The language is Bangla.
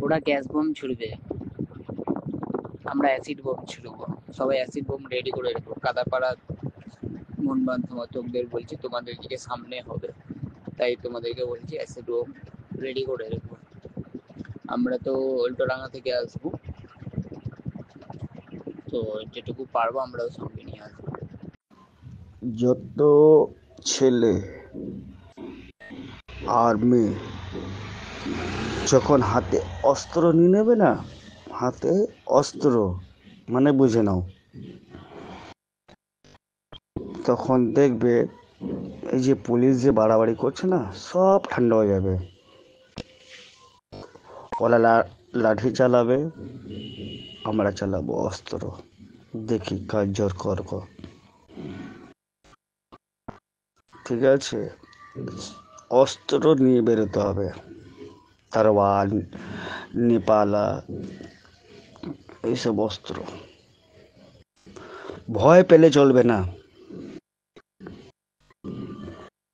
ওরা গ্যাস বোম ছুড়বে, আমরা অ্যাসিড বোম ছুড়বো। সবাই অ্যাসিড বোম রেডি করে রেখো। কাদাপাড়া মনবান সমর্থকদের বলছি, তোমাদের দিকে সামনে হবে, তাই তোমাদেরকে বলছি অ্যাসিড বোম রেডি করে রেখো। আমরা তো উল্টোডাঙ্গা থেকে আসবো, তো যেটুকু পারবো আমরাও সঙ্গে নিয়ে আসবো। যত ছেলে আর মেয়ে যখন হাতে অস্ত্র নিয়ে নেবে না, হাতে অস্ত্র মানে বুঝে নাও, তখন দেখবে এই যে পুলিশ যে বাড়াবাড়ি করছে না, সব ঠান্ডা হয়ে যাবে। ওরা লাঠি চালাবে, আমরা চালাবো অস্ত্র। দেখি কার জোর করব। ঠিক আছে, অস্ত্র নিয়ে বেরোতে হবে। তরোয়াল, নেপালা, এইসব অস্ত্র। ভয় পেলে চলবে না।